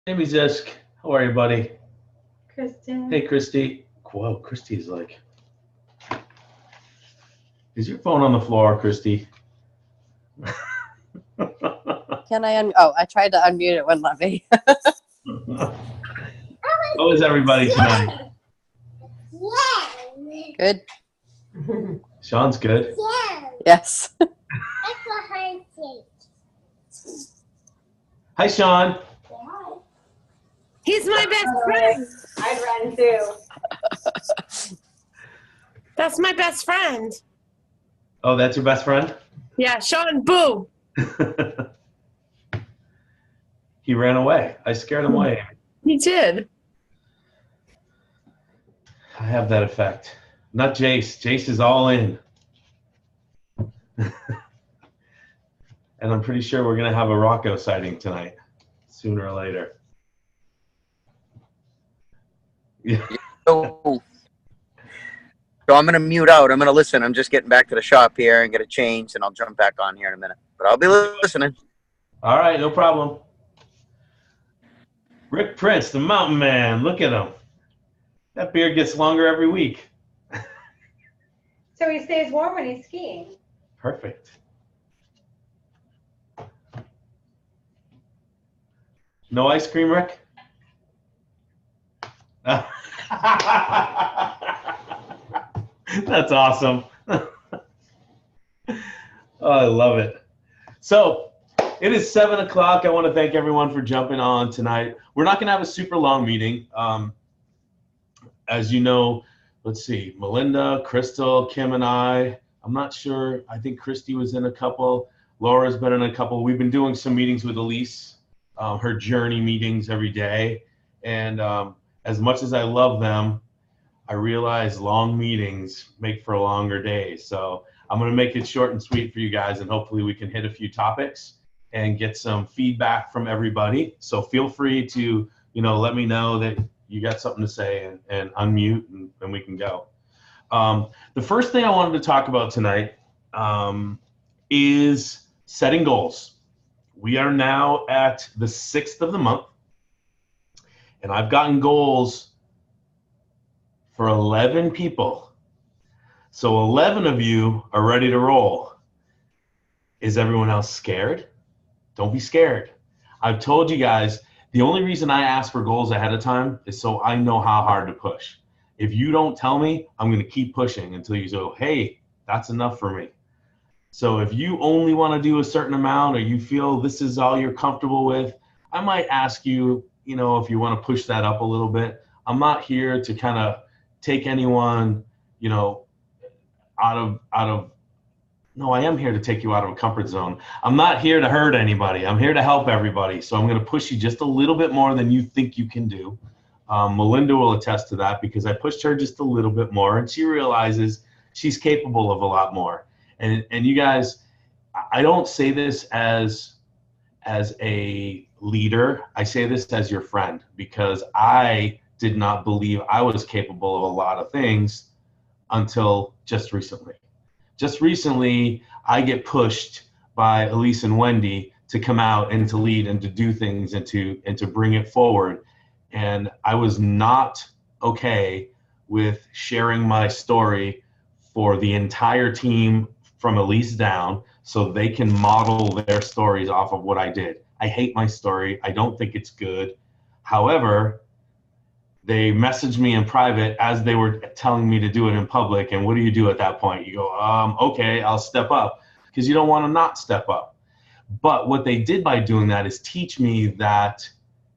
Hey, Zisk. How are you, buddy? Kristen. Hey, Christy. Whoa, Christy's like, is your phone on the floor, Christy? Can I I tried to unmute it, wouldn't let me. How is everybody tonight? Good. Sean's good. Yes. Hi, Sean. He's my best friend. I'd run too. That's my best friend. Oh, that's your best friend? Yeah, Sean, boo. He ran away. I scared him away. He did. I have that effect. Not Jace. Jace is all in. And I'm pretty sure we're going to have a Rocco sighting tonight, sooner or later. Yeah. So I'm going to mute out. I'm going to listen. I'm just getting back to the shop here and get it changed, and I'll jump back on here in a minute. But I'll be listening. All right, no problem. Rick Prince, the mountain man. Look at him. That beard gets longer every week. So he stays warm when he's skiing. Perfect. No ice cream, Rick? That's awesome. Oh, I love it. So it is 7 o'clock. I want to thank everyone for jumping on tonight. We're not going to have a super long meeting. As you know, let's see, Melinda, Crystal, Kim, and I'm not sure. I think Christy was in a couple. Laura's been in a couple. We've been doing some meetings with Elise, her journey meetings every day. And as much as I love them, I realize long meetings make for longer days. So I'm going to make it short and sweet for you guys, and hopefully we can hit a few topics and get some feedback from everybody. So feel free to, let me know that you got something to say and unmute, and we can go. The first thing I wanted to talk about tonight is setting goals. We are now at the 6th of the month, and I've gotten goals for 11 people. So 11 of you are ready to roll. Is everyone else scared? Don't be scared. I've told you guys, the only reason I ask for goals ahead of time is so I know how hard to push. If you don't tell me, I'm going to keep pushing until you go, hey, that's enough for me. So if you only want to do a certain amount, or you feel this is all you're comfortable with, I might ask you, if you want to push that up a little bit. I'm not here to kind of take anyone, no, I am here to take you out of a comfort zone. I'm not here to hurt anybody. I'm here to help everybody. So I'm going to push you just a little bit more than you think you can do. Melinda will attest to that, because I pushed her just a little bit more, and she realizes she's capable of a lot more. And you guys, I don't say this as a leader. I say this as your friend, because I did not believe I was capable of a lot of things until just recently. Just recently, I get pushed by Elise and Wendy to come out and to lead and to do things and to bring it forward. And I was not okay with sharing my story for the entire team from Elise down, so they can model their stories off of what I did. I hate my story. I don't think it's good. However, they messaged me in private as they were telling me to do it in public. And what do you do at that point? You go, okay, I'll step up, because you don't want to not step up. But what they did by doing that is teach me that,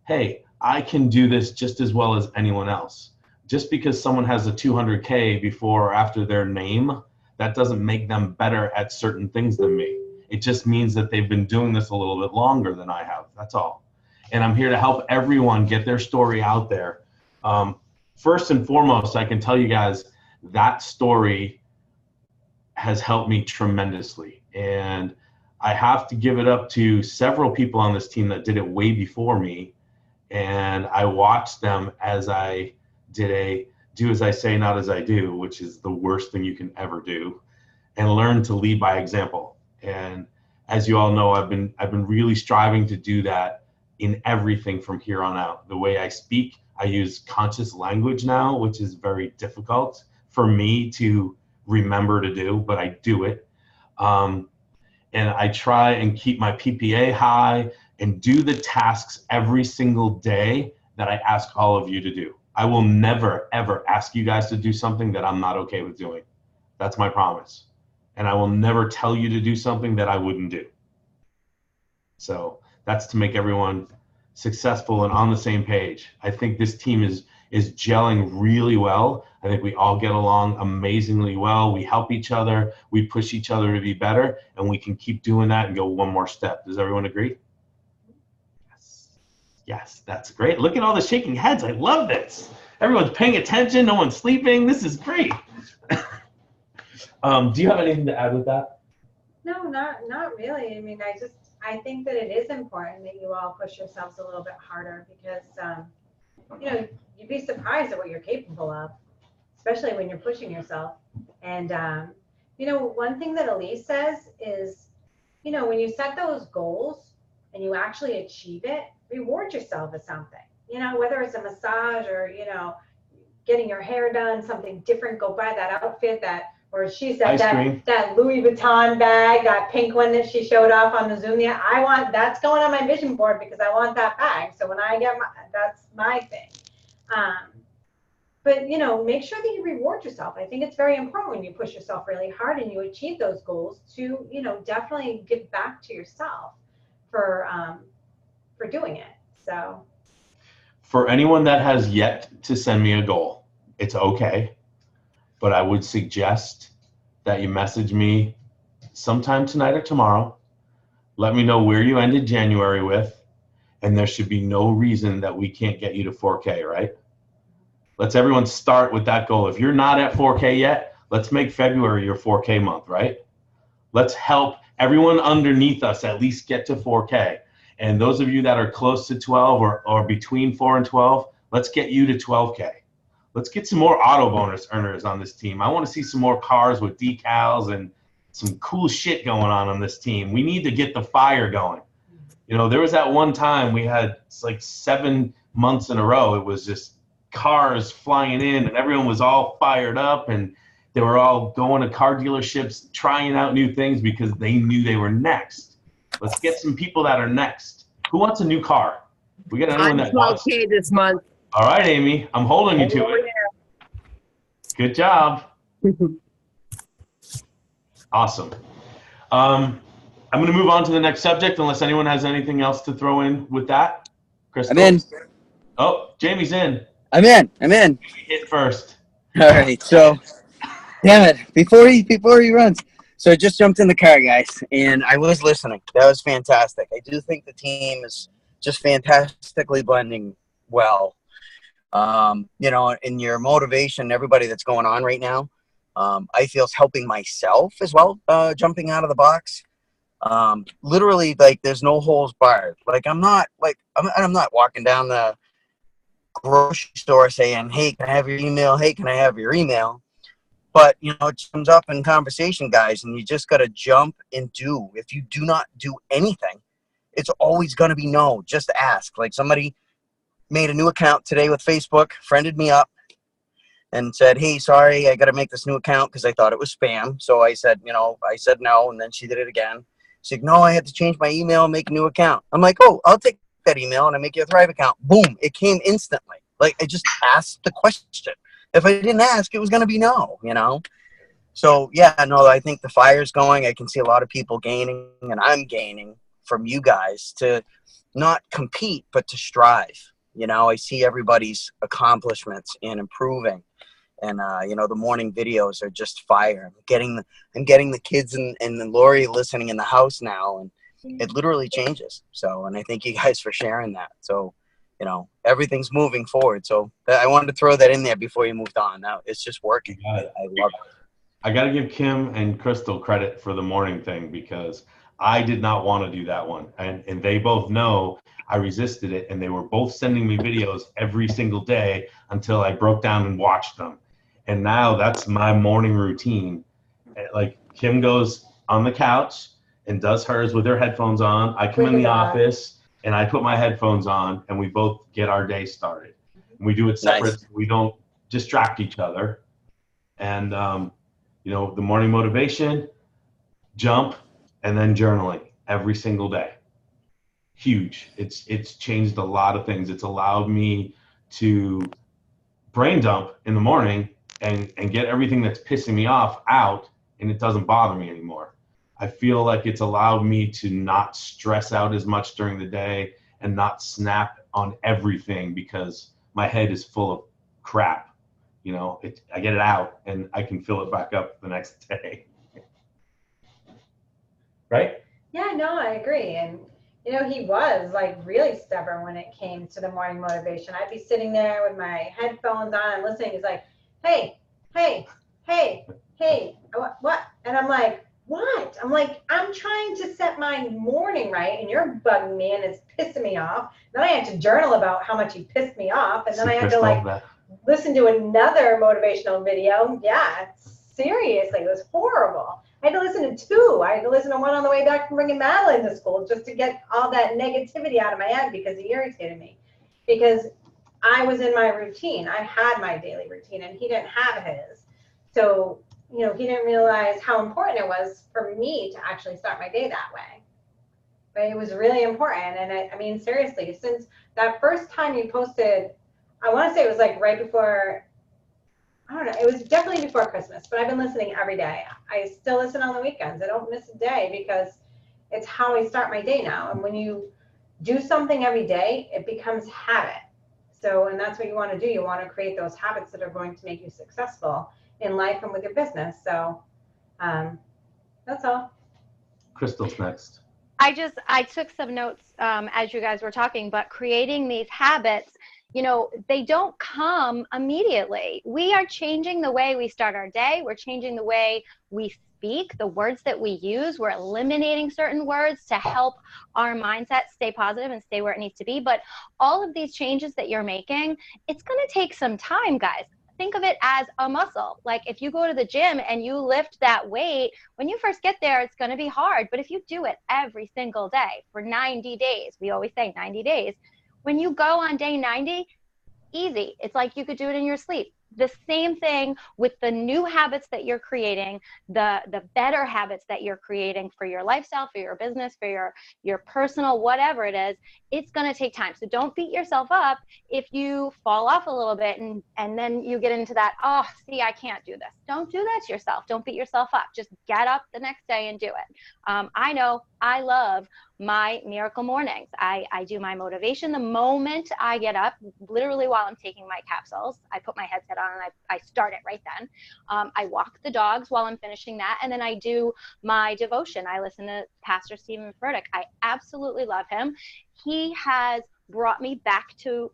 hey, I can do this just as well as anyone else. Just because someone has a 200K before or after their name, that doesn't make them better at certain things than me. It just means that they've been doing this a little bit longer than I have. That's all. And I'm here to help everyone get their story out there. First and foremost, I can tell you guys that story has helped me tremendously. And I have to give it up to several people on this team that did it way before me. And I watched them as I did a do as I say, not as I do, which is the worst thing you can ever do, and learn to lead by example. And as you all know, I've been really striving to do that in everything from here on out. The way I speak, I use conscious language now, which is very difficult for me to remember to do, but I do it. And I try and keep my PPA high and do the tasks every single day that I ask all of you to do. I will never, ever ask you guys to do something that I'm not okay with doing. That's my promise. And I will never tell you to do something that I wouldn't do. So that's to make everyone successful and on the same page. I think this team is gelling really well. I think we all get along amazingly well. We help each other. We push each other to be better, and we can keep doing that and go one more step. Does everyone agree? Yes. Yes, that's great. Look at all the shaking heads. I love this. Everyone's paying attention. No one's sleeping. This is great. Do you have anything to add with that? No, not really. I mean, I think that it is important that you all push yourselves a little bit harder because, you know, you'd be surprised at what you're capable of, especially when you're pushing yourself. And, you know, one thing that Elise says is, you know, when you set those goals and you actually achieve it, reward yourself with something, you know, whether it's a massage or, you know, getting your hair done, something different, go buy that outfit that, or she said that Louis Vuitton bag, that pink one that she showed off on the Zoom. Yeah, that's going on my vision board because I want that bag. So when I get that's my thing. But, you know, make sure that you reward yourself. I think it's very important when you push yourself really hard and you achieve those goals to, you know, definitely give back to yourself for doing it. So. For anyone that has yet to send me a goal, it's okay. But I would suggest that you message me sometime tonight or tomorrow. Let me know where you ended January with, and there should be no reason that we can't get you to 4K, right? Let's everyone start with that goal. If you're not at 4K yet, let's make February your 4K month, right? Let's help everyone underneath us at least get to 4K. And those of you that are close to 12 or between 4 and 12, let's get you to 12K. Let's get some more auto bonus earners on this team. I want to see some more cars with decals and some cool shit going on this team. We need to get the fire going. You know, there was that one time we had like 7 months in a row. It was just cars flying in and everyone was all fired up and they were all going to car dealerships, trying out new things because they knew they were next. Let's get some people that are next. Who wants a new car? We got anyone that wants? 12K this month. All right, Amy, I'm holding you to it. Good job. Awesome. I'm going to move on to the next subject unless anyone has anything else to throw in with that. Crystal? I'm in. Oh, Jamie's in. I'm in. Hit first. All right. So, damn it. Before he runs. So I just jumped in the car, guys, and I was listening. That was fantastic. I do think the team is just fantastically blending well. You know, in your motivation, everybody that's going on right now, I feel is helping myself as well, jumping out of the box. Literally, like, there's no holes barred. Like, I'm not walking down the grocery store saying, hey, can I have your email? Hey, can I have your email? But, you know, it comes up in conversation, guys, and you just got to jump and do. If you do not do anything, it's always going to be no. Just ask. Like, somebody made a new account today with Facebook, friended me up, and said, hey, sorry, I got to make this new account because I thought it was spam. So I said, you know, I said no, and then she did it again. She's like, no, I had to change my email and make a new account. I'm like, oh, I'll take that email and I make you a Thrive account. Boom, it came instantly. Like, I just asked the question. If I didn't ask, it was going to be no, you know? So, yeah, no, I think the fire's going. I can see a lot of people gaining, and I'm gaining from you guys to not compete, but to strive. You know, I see everybody's accomplishments in improving. And, you know, the morning videos are just fire. I'm getting the kids and Lori listening in the house now, and it literally changes. So, and I thank you guys for sharing that. So, you know, everything's moving forward. So I wanted to throw that in there before you moved on. Now it's just working. I love it. I got to give Kim and Crystal credit for the morning thing because I did not want to do that one. And they both know I resisted it. And they were both sending me videos every single day until I broke down and watched them. And now that's my morning routine. Like, Kim goes on the couch and does hers with her headphones on. I come in the office. and I put my headphones on, and we both get our day started. We do it separate. Nice. So we don't distract each other. And, the morning motivation, jump, and then journaling every single day. Huge. It's changed a lot of things. It's allowed me to brain dump in the morning and get everything that's pissing me off out, and it doesn't bother me anymore. I feel like it's allowed me to not stress out as much during the day and not snap on everything because my head is full of crap. I get it out and I can fill it back up the next day. Right? Yeah, no, I agree. And, he was like really stubborn when it came to the morning motivation. I'd be sitting there with my headphones on and listening. He's like, hey, what? And I'm like, what? I'm like, I'm trying to set my morning right, and you're bugging me, and it's pissing me off. Then I had to journal about how much he pissed me off, and then I had to listen to another motivational video. Yeah, seriously, it was horrible. I had to listen to two. I had to listen to one on the way back from bringing Madeline to school just to get all that negativity out of my head because it irritated me. Because I was in my routine. I had my daily routine, and he didn't have his. So, he didn't realize how important it was for me to actually start my day that way. But it was really important. And I mean, seriously, since that first time you posted, I want to say it was like right before, I don't know, it was definitely before Christmas, but I've been listening every day. I still listen on the weekends. I don't miss a day because it's how I start my day now. And when you do something every day, it becomes habit. So, and that's what you want to do. You want to create those habits that are going to make you successful in life and with your business. So that's all. Crystal's next. I took some notes as you guys were talking, but creating these habits, they don't come immediately. We are changing the way we start our day. We're changing the way we speak, the words that we use. We're eliminating certain words to help our mindset stay positive and stay where it needs to be. But all of these changes that you're making, it's going to take some time, guys. Think of it as a muscle. Like if you go to the gym and you lift that weight, when you first get there, it's going to be hard. But if you do it every single day for 90 days, we always say 90 days, when you go on day 90, easy. It's like you could do it in your sleep. The same thing with the new habits that you're creating, the better habits that you're creating for your lifestyle, for your business, for your personal, whatever it is, it's going to take time. So don't beat yourself up if you fall off a little bit and then you get into that, oh, see, I can't do this. Don't do that to yourself. Don't beat yourself up. Just get up the next day and do it. I know I love my miracle mornings. I do my motivation the moment I get up, literally while I'm taking my capsules. I put my headset on and I start it right then. I walk the dogs while I'm finishing that, and then I do my devotion. I listen to Pastor Stephen Furtick. I absolutely love him. He has brought me back to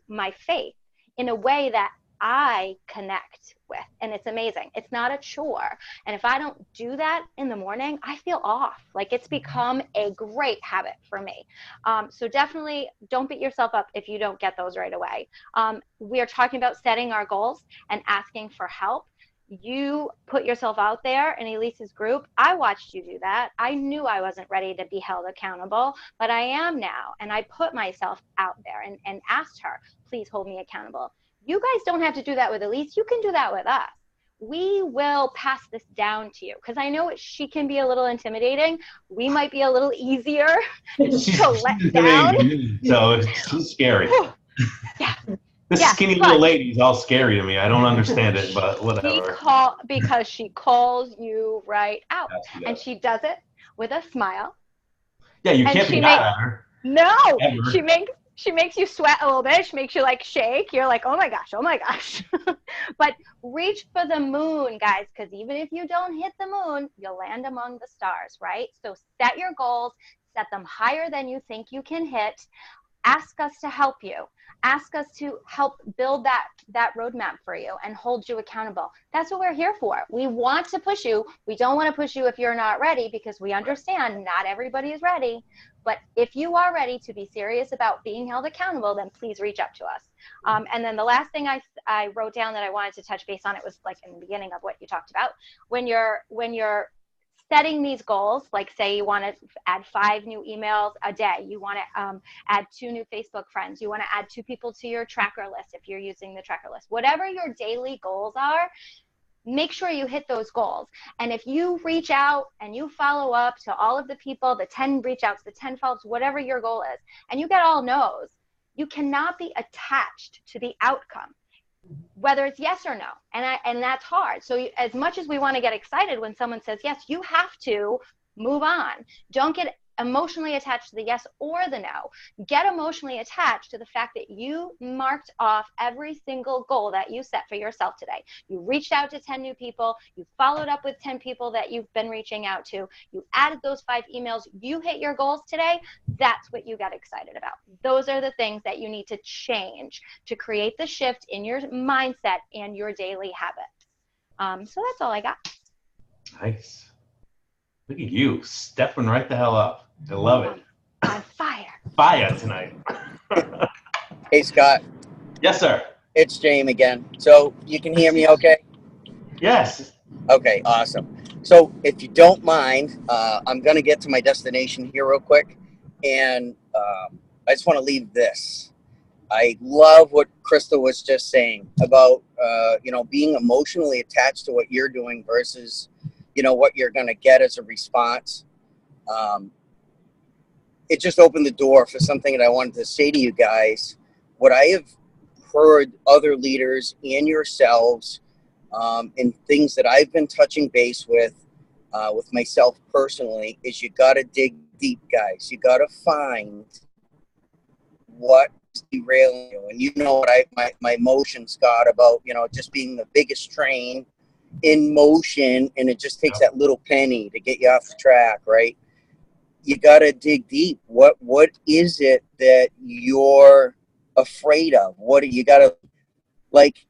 my faith in a way that I connect with, and it's amazing. It's not a chore. And if I don't do that in the morning, I feel off. Like it's become a great habit for me. So definitely don't beat yourself up if you don't get those right away. We are talking about setting our goals and asking for help. You put yourself out there in Elise's group. I watched you do that. I knew I wasn't ready to be held accountable, but I am now. And I put myself out there and asked her, please hold me accountable. You guys don't have to do that with Elise. You can do that with us. We will pass this down to you because I know she can be a little intimidating. We might be a little easier to let down. So it's scary. Yeah. This skinny little lady is all scary to me. I don't understand it, but whatever. Because she calls you right out. And she does it with a smile. Yeah, you can't be mad at her. No, ever. She makes you sweat a little bit. She makes you like shake. You're like, oh my gosh. But reach for the moon, guys, because even if you don't hit the moon, you'll land among the stars, right? So set your goals, set them higher than you think you can hit. Ask us to help you. Ask us to help build that roadmap for you and hold you accountable. That's what we're here for. We want to push you. We don't want to push you if you're not ready because we understand not everybody is ready. But if you are ready to be serious about being held accountable, then please reach out to us. And then the last thing I wrote down that I wanted to touch base on, it was like in the beginning of what you talked about. When you're setting these goals, like say you want to add 5 new emails a day, you want to add 2 new Facebook friends, you want to add 2 people to your tracker list if you're using the tracker list. Whatever your daily goals are, make sure you hit those goals. And if you reach out and you follow up to all of the people, the 10 reach outs, the 10 follow-ups, whatever your goal is, and you get all no's, you cannot be attached to the outcome, whether it's yes or no. And that's hard. So as much as we want to get excited when someone says yes, you have to move on. Don't get emotionally attached to the yes or the no. Get emotionally attached to the fact that you marked off every single goal that you set for yourself today. You reached out to 10 new people. You followed up with 10 people that you've been reaching out to. You added those 5 emails. You hit your goals today. That's what you got excited about. Those are the things that you need to change to create the shift in your mindset and your daily habits. So that's all I got. Nice. Look at you, stepping right the hell up. I love it. On fire. Fire tonight. Hey, Scott. Yes, sir. It's James again. So you can hear me okay? Yes. Okay, awesome. So if you don't mind, I'm going to get to my destination here real quick. And I just want to leave this. I love what Crystal was just saying about, being emotionally attached to what you're doing versus what you're going to get as a response. It just opened the door for something that I wanted to say to you guys. What I have heard other leaders and yourselves, and things that I've been touching base with myself personally, is you got to dig deep, guys. You got to find what's derailing you. And you know what my emotion, Scott, about, just being the biggest train in motion, and it just takes that little penny to get you off the track, right? You got to dig deep. What is it that you're afraid of? What you got to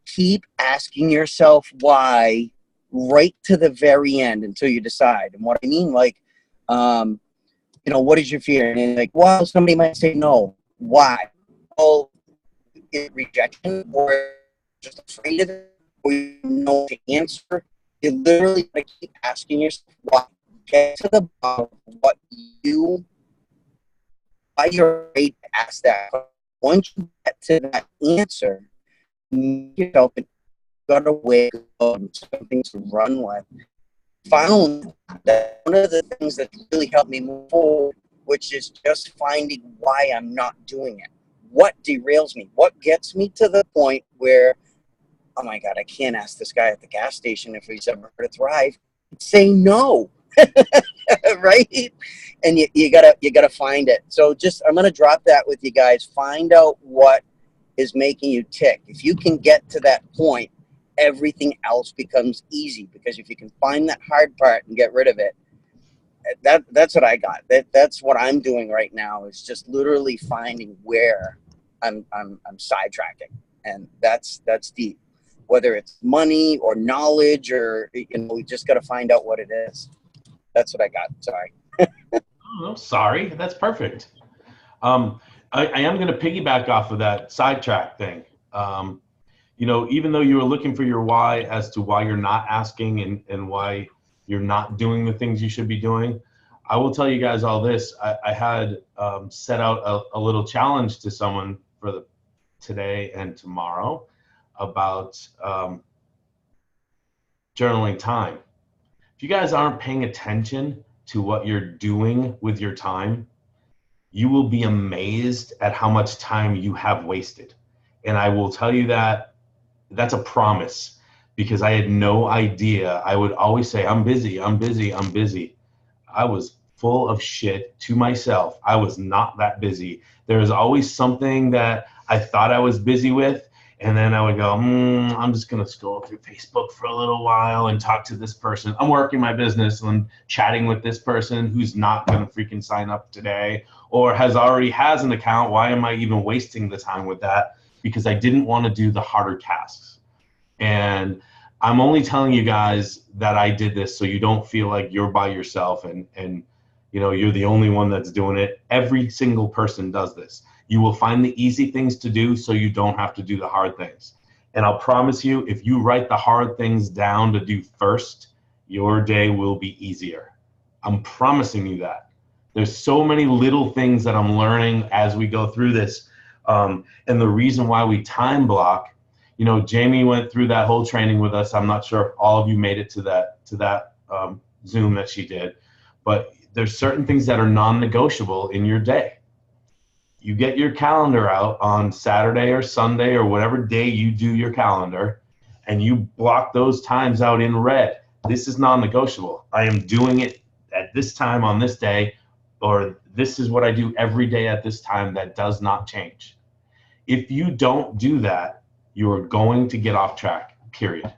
keep asking yourself why right to the very end until you decide. And what I mean, what is your fear? And well, somebody might say no. Why? Well, is it rejection, or just afraid of it, or you know the answer? You literally got to keep asking yourself why. Get to the bottom of why you're afraid to ask that. Once you get to that answer, make yourself got a way of something to run with. Found that one of the things that really helped me move forward, which is just finding why I'm not doing it. What derails me? What gets me to the point where, oh my God, I can't ask this guy at the gas station if he's ever heard of Thrive. Say no. Right? And you gotta find it. So I'm gonna drop that with you guys. Find out what is making you tick. If you can get to that point, everything else becomes easy, because if you can find that hard part and get rid of it, that's what I got. That's what I'm doing right now, is just literally finding where I'm sidetracking, and that's deep. Whether it's money or knowledge, or we just got to find out what it is. That's what I got. Sorry. Oh, sorry. That's perfect. I am going to piggyback off of that sidetrack thing. Even though you were looking for your why as to why you're not asking and why you're not doing the things you should be doing, I will tell you guys all this. I had set out a little challenge to someone for today and tomorrow about journaling time. If you guys aren't paying attention to what you're doing with your time, you will be amazed at how much time you have wasted. And I will tell you that that's a promise, because I had no idea. I would always say, I'm busy, I'm busy, I'm busy. I was full of shit to myself. I was not that busy. There was always something that I thought I was busy with. And then I would go, I'm just going to scroll through Facebook for a little while and talk to this person. I'm working my business and I'm chatting with this person who's not going to freaking sign up today, or already has an account. Why am I even wasting the time with that? Because I didn't want to do the harder tasks. And I'm only telling you guys that I did this so you don't feel like you're by yourself and you're the only one that's doing it. Every single person does this. You will find the easy things to do so you don't have to do the hard things. And I'll promise you, if you write the hard things down to do first, your day will be easier. I'm promising you that. There's so many little things that I'm learning as we go through this. And the reason why we time block, you know, Jamie went through that whole training with us. I'm not sure if all of you made it to that Zoom that she did, but there's certain things that are non-negotiable in your day. You get your calendar out on Saturday or Sunday or whatever day you do your calendar, and you block those times out in red. This is non-negotiable. I am doing it at this time on this day, or this is what I do every day at this time. That does not change. If you don't do that, you are going to get off track, period.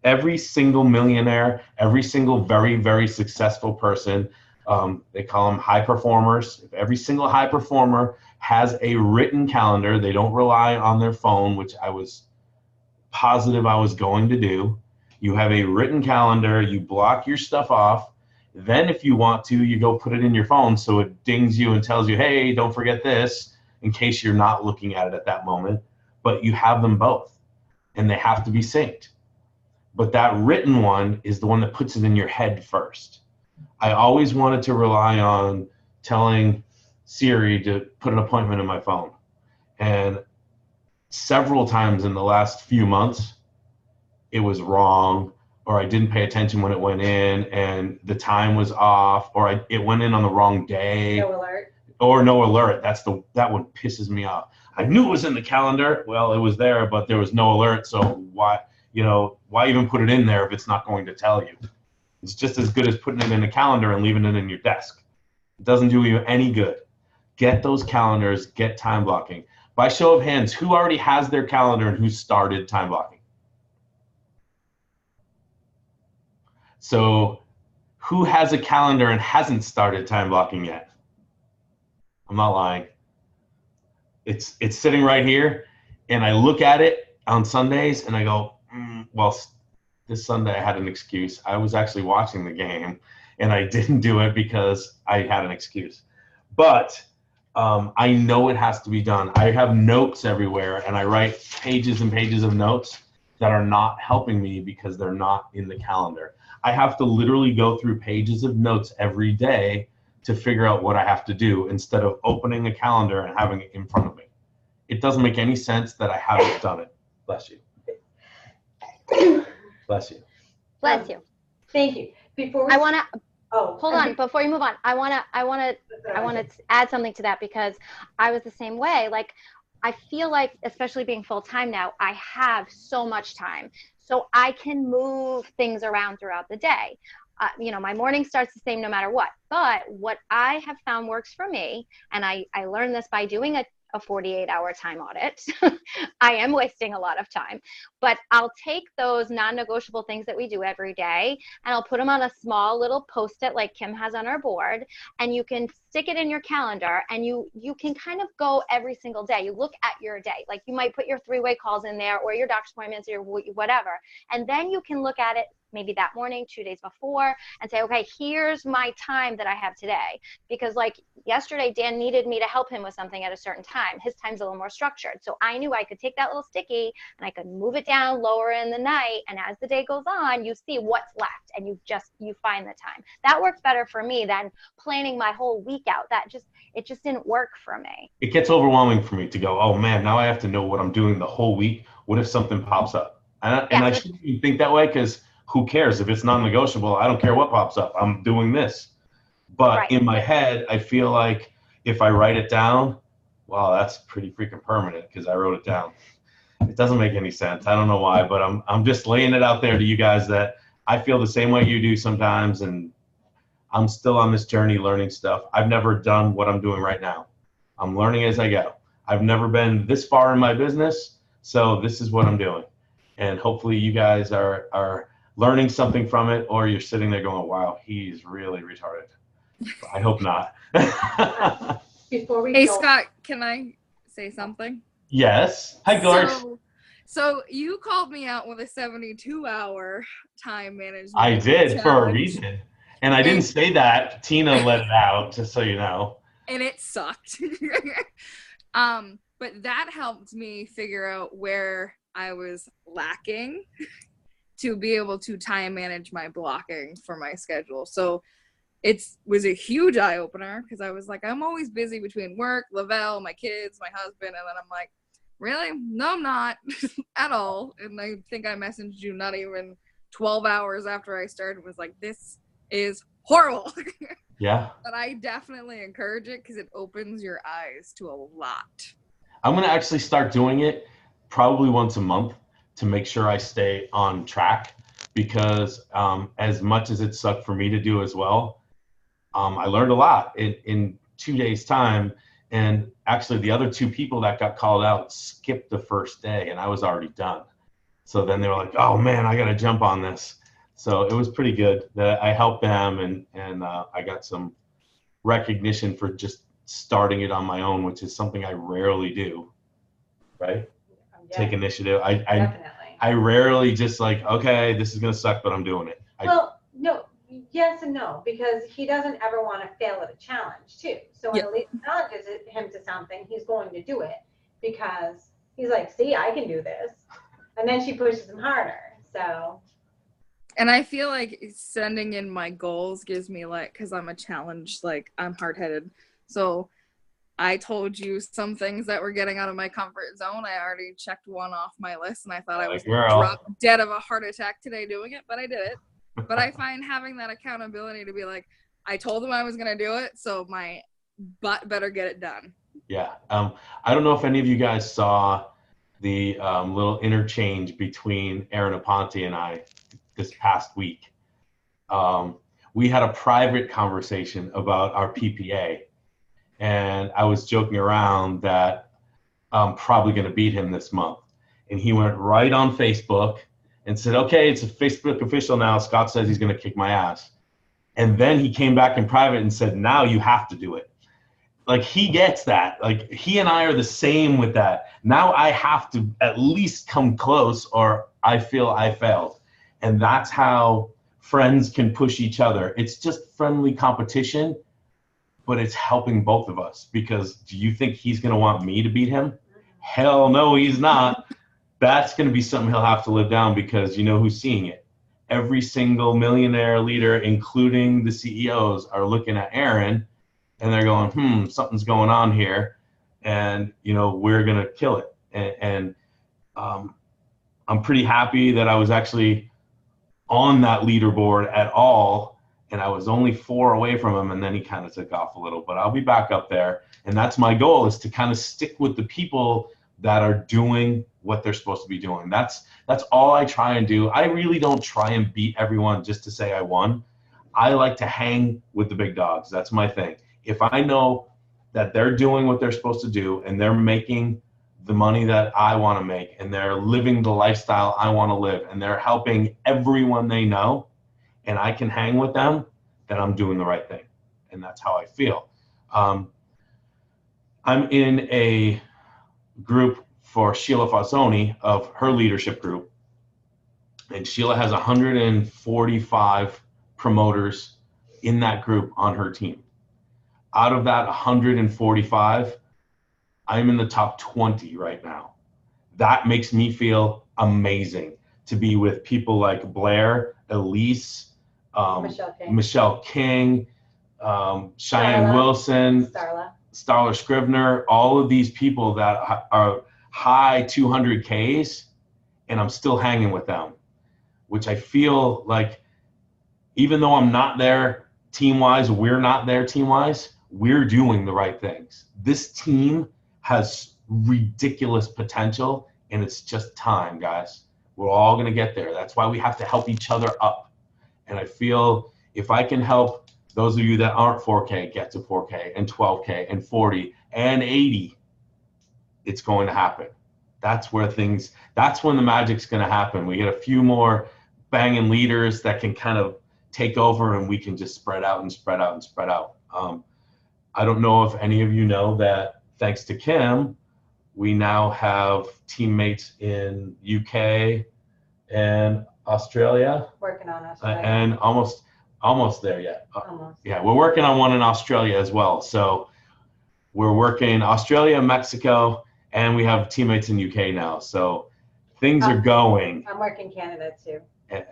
Every single millionaire, every single very, very successful person, they call them high performers. If every single high performer has a written calendar, they don't rely on their phone, which I was positive I was going to do. You have a written calendar, you block your stuff off. Then if you want to, you go put it in your phone so it dings you and tells you, hey, don't forget this, in case you're not looking at it at that moment. But you have them both, and they have to be synced. But that written one is the one that puts it in your head first. I always wanted to rely on telling Siri to put an appointment in my phone. And several times in the last few months, it was wrong, or I didn't pay attention when it went in, and the time was off, or it went in on the wrong day. No alert. Or no alert. That one pisses me off. I knew it was in the calendar. Well, it was there, but there was no alert. So why even put it in there if it's not going to tell you? It's just as good as putting it in a calendar and leaving it in your desk. It doesn't do you any good. Get those calendars, get time blocking. By show of hands, who already has their calendar and who started time blocking? So who has a calendar and hasn't started time blocking yet? I'm not lying. It's sitting right here, and I look at it on Sundays and I go, well, this Sunday I had an excuse. I was actually watching the game, and I didn't do it because I had an excuse. But I know it has to be done. I have notes everywhere, and I write pages and pages of notes that are not helping me because they're not in the calendar. I have to literally go through pages of notes every day to figure out what I have to do instead of opening a calendar and having it in front of me. It doesn't make any sense that I haven't done it. Bless you. Bless you. Bless you. Thank you. Before we, I want to hold on okay. before you move on. I want to add something to that, because I was the same way. Like, I feel like, especially being full-time now, I have so much time. So I can move things around throughout the day. My morning starts the same no matter what. But what I have found works for me, and I learned this by doing a 48-hour time audit. I am wasting a lot of time, but I'll take those non-negotiable things that we do every day, and I'll put them on a small little post-it like Kim has on our board, and you can stick it in your calendar, and you can kind of go every single day. You look at your day, like you might put your 3-way calls in there, or your doctor's appointments, or whatever, and then you can look at it maybe that morning, 2 days before, and say, okay, here's my time that I have today. Because like yesterday, Dan needed me to help him with something at a certain time. His time's a little more structured. So I knew I could take that little sticky and I could move it down lower in the night. And as the day goes on, you see what's left and you find the time. That works better for me than planning my whole week out. It just didn't work for me. It gets overwhelming for me to go, oh man, now I have to know what I'm doing the whole week. What if something pops up? And I shouldn't even think that way, because who cares? If it's non-negotiable, I don't care what pops up. I'm doing this. But Right. In my head, I feel like if I write it down, wow, that's pretty freaking permanent because I wrote it down. It doesn't make any sense. I don't know why, but I'm just laying it out there to you guys that I feel the same way you do sometimes, and I'm still on this journey learning stuff. I've never done what I'm doing right now. I'm learning as I go. I've never been this far in my business, so this is what I'm doing. And hopefully you guys are learning something from it, or you're sitting there going, wow, he's really retarded. I hope not. Before we Hey, go, Scott, can I say something? Yes. Hi, Garth. So you called me out with a 72-hour time management. I did for a challenge, reason. And I didn't say that. Tina let it out, just so you know. and it sucked. But that helped me figure out where I was lacking to be able to time manage my blocking for my schedule. So it was a huge eye opener because I was like, I'm always busy between work, Lavelle, my kids, my husband, and then I'm like, really? No, I'm not at all. And I think I messaged you not even 12 hours after I started, was like, this is horrible. Yeah. But I definitely encourage it because it opens your eyes to a lot. I'm going to actually start doing it probably once a month to make sure I stay on track, because as much as it sucked for me to do as well, I learned a lot in 2 days' time. And actually the other two people that got called out skipped the first day and I was already done. So then they were like, oh man, I got to jump on this. So it was pretty good that I helped them, and I got some recognition for just starting it on my own, which is something I rarely do, right? Yeah, Take initiative. definitely. I rarely just like, okay, this is going to suck, but I'm doing it. Well, no, yes and no, because he doesn't ever want to fail at a challenge too. So when Yeah. Elise challenges him to something, he's going to do it because he's like, see, I can do this. And then she pushes him harder. So And I feel like sending in my goals gives me like, because I'm a challenge, like I'm hard-headed. So I told you some things that were getting out of my comfort zone. I already checked one off my list and I thought I was drop dead of a heart attack today doing it, but I did it. But I find having that accountability to be like, I told him I was going to do it, so my butt better get it done. Yeah. I don't know if any of you guys saw the little interchange between Aaron Aponte and I this past week. We had a private conversation about our PPA, and I was joking around that I'm probably going to beat him this month. And he went right on Facebook and said, okay, it's a Facebook official now. Scott says he's going to kick my ass. And then he came back in private and said, now you have to do it. Like, he gets that. Like, he and I are the same with that. Now I have to at least come close or I feel I failed. And that's how friends can push each other. It's just friendly competition, but it's helping both of us. Because do you think he's going to want me to beat him? Hell no, he's not. That's going to be something he'll have to live down, because you know who's seeing it. Every single millionaire leader, including the CEOs, are looking at Aaron and they're going, something's going on here. And, you know, we're going to kill it. And I'm pretty happy that I was actually on that leaderboard at all. And I was only 4 away from him. And then he kind of took off a little, but I'll be back up there. And that's my goal, is to kind of stick with the people that are doing what they're supposed to be doing. That's all I try and do. I really don't try and beat everyone just to say I won. I like to hang with the big dogs. That's my thing. If I know that they're doing what they're supposed to do and they're making the money that I want to make and they're living the lifestyle I want to live and they're helping everyone they know and I can hang with them, then I'm doing the right thing. And that's how I feel. I'm in a group for Sheila Fazzoni of her leadership group. And Sheila has 145 promoters in that group on her team. Out of that 145, I'm in the top 20 right now. That makes me feel amazing to be with people like Blair, Elise, Michelle King, Cheyenne Starla. Wilson, Starla Scrivener, all of these people that are high 200Ks, and I'm still hanging with them, which I feel like, even though I'm not there team-wise, we're not there team-wise, we're doing the right things. This team has ridiculous potential, and it's just time, guys. We're all going to get there. That's why we have to help each other up. And I feel if I can help those of you that aren't 4K get to 4K and 12K and 40 and 80, it's going to happen. That's when the magic's going to happen. We get a few more banging leaders that can kind of take over, and we can just spread out and spread out and spread out. I don't know if any of you know that thanks to Kim, we now have teammates in UK and Australia. Working on Australia. And almost there yet. Almost. Yeah, we're working on one in Australia as well. So we're working Australia, Mexico, and we have teammates in UK now. So things are going. I'm working Canada too.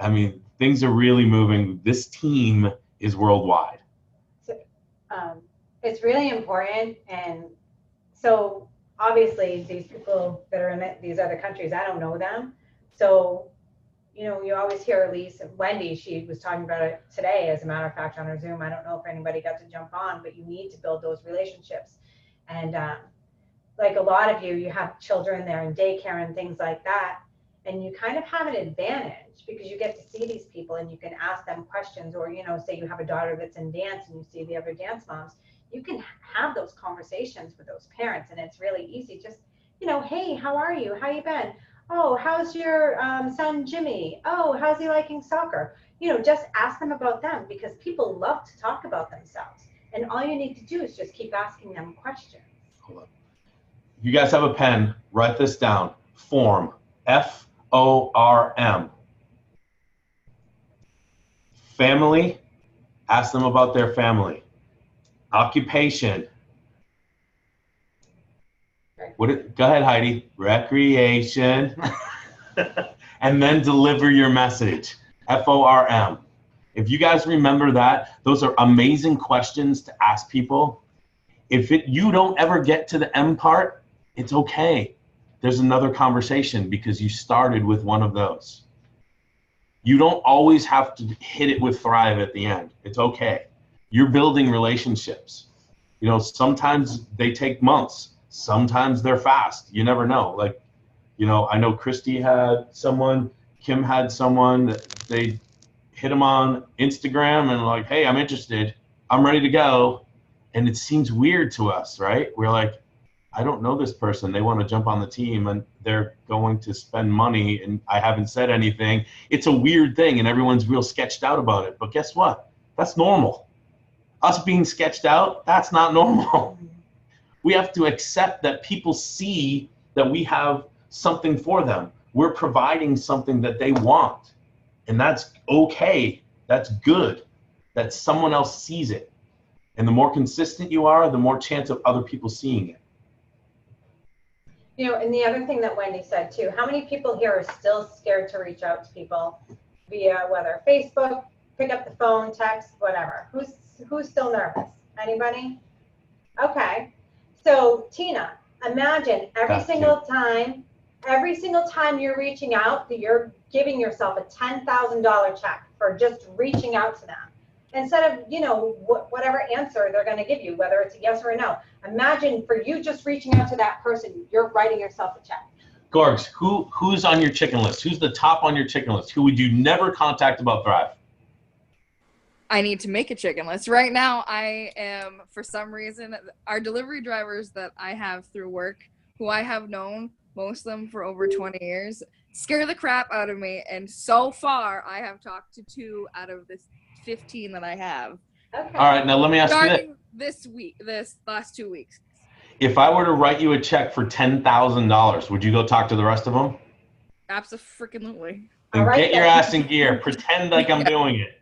I mean, things are really moving. This team is worldwide. it's really important. And so obviously these people that are in these other countries, I don't know them. So, you know, you always hear Elise, Wendy, she was talking about it today, as a matter of fact, on her Zoom. I don't know if anybody got to jump on, but you need to build those relationships. And like a lot of you have children there in daycare and things like that. And you kind of have an advantage because you get to see these people and you can ask them questions. Or, you know, say you have a daughter that's in dance and you see the other dance moms, you can have those conversations with those parents. And it's really easy. Just, you know, hey, how are you? How you been? Oh, how's your son Jimmy? Oh, how's he liking soccer? You know, just ask them about them, because people love to talk about themselves. And all you need to do is just keep asking them questions. Hold on. You guys have a pen, write this down. Form, F-O-R-M. Family, ask them about their family. Occupation. Go ahead, Heidi. Recreation. And then deliver your message. F-O-R-M. If you guys remember that, those are amazing questions to ask people. If you don't ever get to the M part, it's okay. There's another conversation because you started with one of those. You don't always have to hit it with Thrive at the end. It's okay. You're building relationships. You know, sometimes they take months. Sometimes they're fast. You never know. Like, you know, I know Christy had someone, Kim had someone that they hit them on Instagram and like, hey, I'm interested. I'm ready to go. And it seems weird to us, right? We're like, I don't know this person. They want to jump on the team and they're going to spend money and I haven't said anything. It's a weird thing and everyone's real sketched out about it. But guess what? That's normal. Us being sketched out, that's not normal. We have to accept that people see that we have something for them. We're providing something that they want. And that's okay. That's good that someone else sees it. And the more consistent you are, the more chance of other people seeing it. You know, and the other thing that Wendy said too, how many people here are still scared to reach out to people via whether Facebook, pick up the phone, text, whatever? Who's still nervous? Anybody? Okay. So Tina, imagine every single time you're reaching out, that you're giving yourself a $10,000 check for just reaching out to them. Instead of, you know, whatever answer they're going to give you, whether it's a yes or a no. Imagine for you just reaching out to that person, you're writing yourself a check. Gorgs, who's on your chicken list? Who's the top on your chicken list? Who would you never contact about Thrive? I need to make a chicken list. Right now, I am, for some reason, our delivery drivers that I have through work, who I have known, most of them for over 20 years, scare the crap out of me. And so far, I have talked to 2 out of this 15 that I have. Okay. All right, now let me ask you this. This last 2 weeks. If I were to write you a check for $10,000, would you go talk to the rest of them? Absolutely. Then All right, get your then. ass in gear. Pretend like I'm doing it.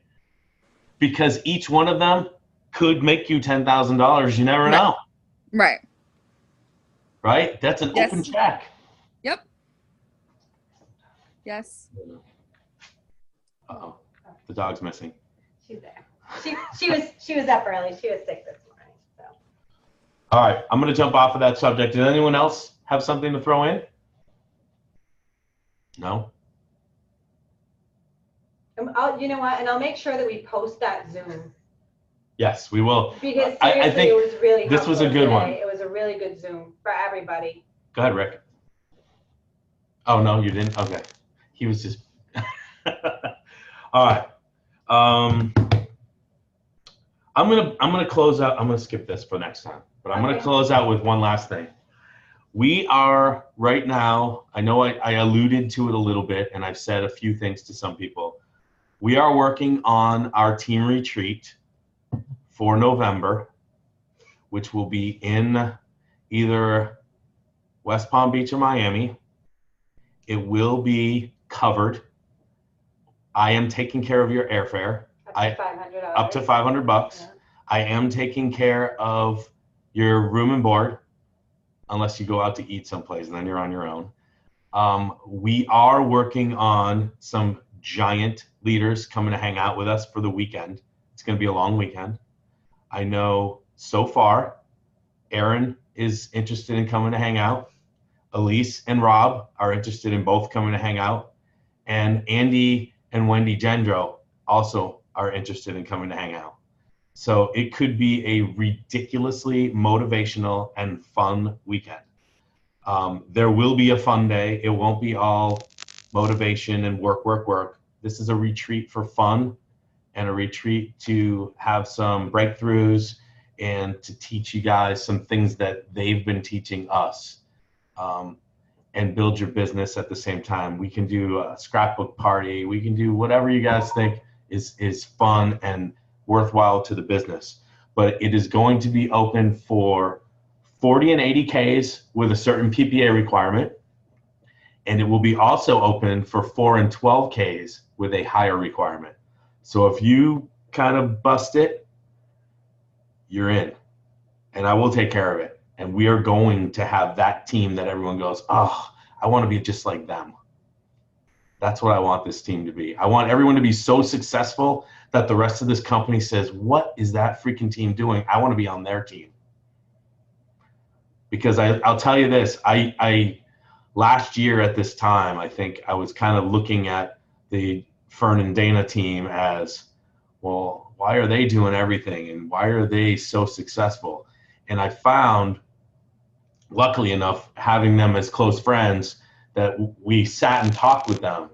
Because each one of them could make you $10,000. You never know. Right. Right? That's an open check. Yep. Yes. Uh-oh. The dog's missing. She's there. She was up early. She was sick this morning. So. All right, I'm going to jump off of that subject. Does anyone else have something to throw in? No? You know what? And I'll make sure that we post that Zoom. Yes, we will. Because seriously, I think it was really this was a helpful good today. one. It was a really good Zoom for everybody. Go ahead, Rick. Oh, no, you didn't? Okay. He was just... All right. I'm gonna close out. I'm gonna skip this for next time, but I'm gonna close out with one last thing. We are right now, I know I alluded to it a little bit and I've said a few things to some people. We are working on our team retreat for November, which will be in either West Palm Beach or Miami. It will be covered. I am taking care of your airfare. Up to $500. Yeah. I am taking care of your room and board, unless you go out to eat someplace, and then you're on your own. We are working on some giant leaders coming to hang out with us for the weekend. It's going to be a long weekend. I know so far, Aaron is interested in coming to hang out. Elise and Rob are interested in both coming to hang out. And Andy and Wendy Gendro also are interested in coming to hang out. So it could be a ridiculously motivational and fun weekend. There will be a fun day. It won't be all motivation and work, work, work. This is a retreat for fun and a retreat to have some breakthroughs and to teach you guys some things that they've been teaching us, and build your business at the same time. We can do a scrapbook party. We can do whatever you guys think is fun and worthwhile to the business. But it is going to be open for 40 and 80 Ks with a certain PPA requirement. And it will be also open for 4 and 12 Ks with a higher requirement. So if you kind of bust it, you're in. And I will take care of it. And we are going to have that team that everyone goes, oh, I want to be just like them. That's what I want this team to be. I want everyone to be so successful that the rest of this company says, what is that freaking team doing? I want to be on their team. Because I'll tell you this, I last year at this time, I think I was kind of looking at the Fern and Dana team as, well, why are they doing everything? And why are they so successful? And I found, luckily enough, having them as close friends, that we sat and talked with them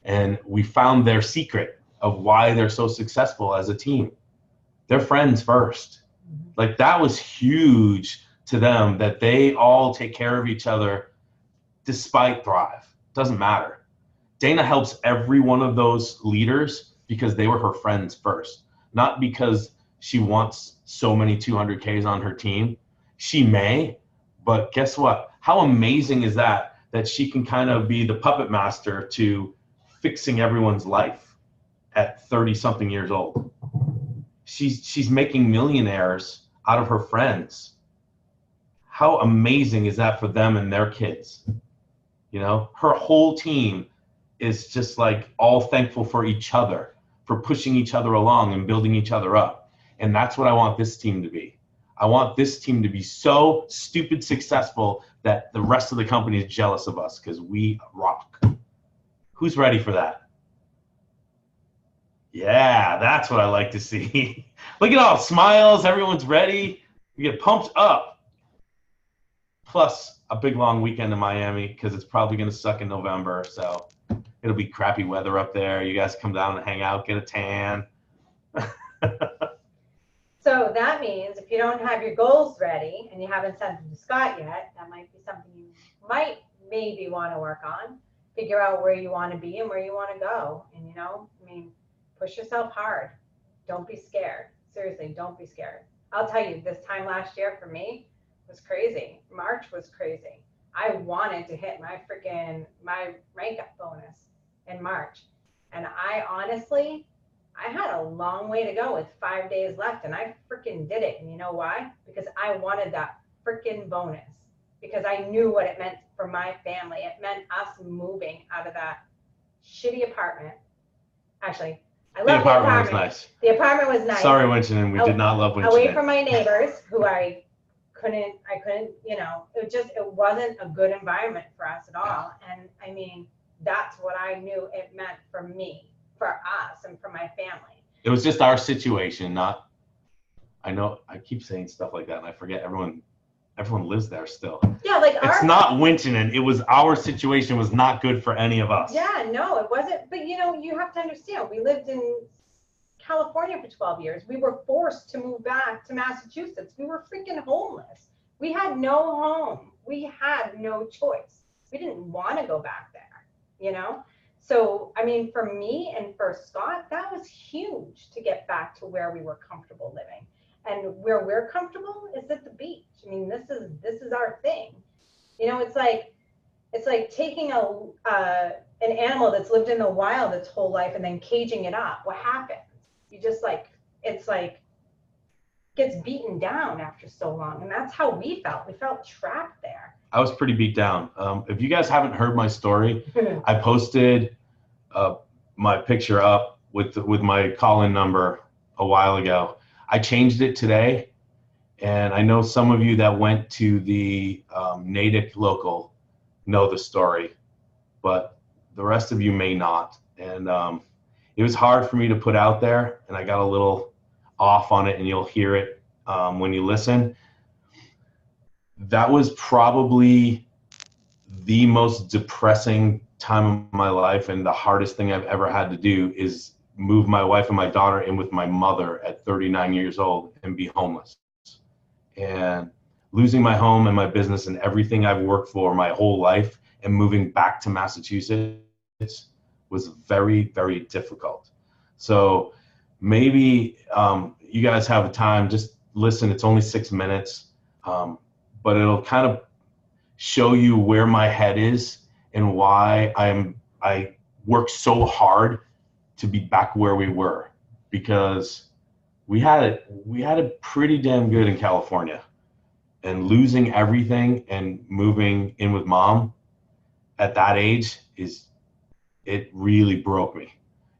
and we found their secret of why they're so successful as a team. They're friends first. Like, that was huge to them, that they all take care of each other despite Thrive. Doesn't matter. Dana helps every one of those leaders because they were her friends first, not because she wants so many 200Ks on her team. She may, but guess what? How amazing is that she can kind of be the puppet master to fixing everyone's life at 30-something years old. She's making millionaires out of her friends. How amazing is that for them and their kids? You know, her whole team is just like all thankful for each other, for pushing each other along and building each other up. And that's what I want this team to be. I want this team to be so stupid successful that the rest of the company is jealous of us because we rock. Who's ready for that? Yeah, that's what I like to see. Look at all smiles. Everyone's ready. We get pumped up. Plus a big long weekend in Miami because it's probably going to suck in November. So it'll be crappy weather up there. You guys come down and hang out, get a tan. So that means if you don't have your goals ready and you haven't sent them to Scott yet, that might be something you might maybe want to work on. Figure out where you want to be and where you want to go. And, you know, I mean, push yourself hard. Don't be scared. Seriously, don't be scared. I'll tell you, this time last year for me was crazy. March was crazy. I wanted to hit my rank up bonus in March. And I honestly, I had a long way to go with 5 days left, and I freaking did it. And you know why? Because I wanted that freaking bonus, because I knew what it meant for my family. It meant us moving out of that shitty apartment. Actually, I love the apartment. Was nice. The apartment was nice. Sorry, Winchendon. We did not love Winchendon. Away from my neighbors, who I couldn't, you know, it wasn't a good environment for us at all. And I mean, that's what I knew it meant for me, for us, and for my family. It was just our situation, not, I know I keep saying stuff like that and I forget everyone lives there still. Yeah, like it's not Winchendon. It was our situation was not good for any of us. Yeah, no, it wasn't. But you know, you have to understand, we lived in California for 12 years. We were forced to move back to Massachusetts. We were freaking homeless. We had no home. We had no choice. We didn't want to go back there, you know? So, I mean, for me and for Scott, that was huge to get back to where we were comfortable living. And where we're comfortable is at the beach. I mean, this is our thing. You know, it's like taking an animal that's lived in the wild its whole life and then caging it up. What happens? You just gets beaten down after so long. And that's how we felt. We felt trapped there. I was pretty beat down. If you guys haven't heard my story, I posted my picture up with my call-in number a while ago. I changed it today, and I know some of you that went to the Natick local know the story, but the rest of you may not. And it was hard for me to put out there, and I got a little off on it, and you'll hear it when you listen. That was probably the most depressing time of my life, and the hardest thing I've ever had to do is move my wife and my daughter in with my mother at 39 years old and be homeless. And losing my home and my business and everything I've worked for my whole life and moving back to Massachusetts was very, very difficult. So maybe you guys have a time, just listen. It's only 6 minutes, but it'll kind of show you where my head is and why I work so hard to be back where we were, because we had it pretty damn good in California, and losing everything and moving in with mom at that age it really broke me.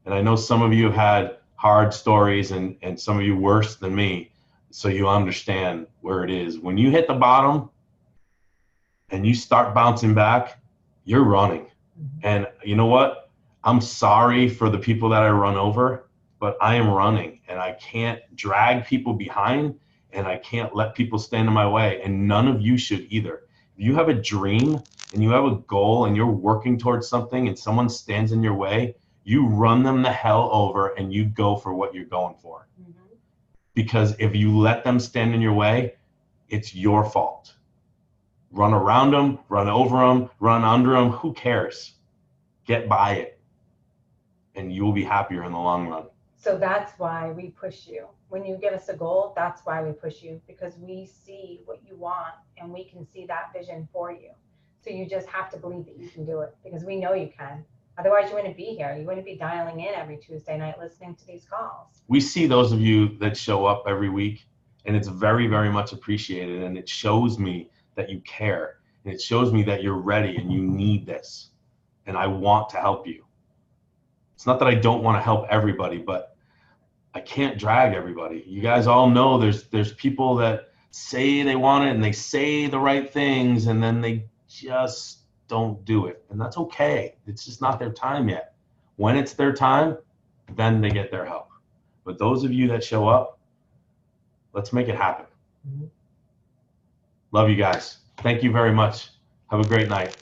And I know some of you have had hard stories and some of you worse than me, so you understand where it is. When you hit the bottom and you start bouncing back, you're running. And you know what? I'm sorry for the people that I run over, but I am running, and I can't drag people behind, and I can't let people stand in my way, and none of you should either. If you have a dream and you have a goal and you're working towards something and someone stands in your way, you run them the hell over and you go for what you're going for. Because if you let them stand in your way, it's your fault. Run around them, run over them, run under them, who cares? Get by it, and you will be happier in the long run. So that's why we push you. When you give us a goal, that's why we push you, because we see what you want and we can see that vision for you. So you just have to believe that you can do it, because we know you can. Otherwise, you wouldn't be here. You wouldn't be dialing in every Tuesday night listening to these calls. We see those of you that show up every week, and it's very, very much appreciated. And it shows me that you care, and it shows me that you're ready and you need this, and I want to help you. It's not that I don't want to help everybody, but I can't drag everybody. You guys all know there's people that say they want it and they say the right things, and then they just don't do it. And that's okay. It's just not their time yet. When it's their time, then they get their help. But those of you that show up, let's make it happen. Love you guys. Thank you very much. Have a great night.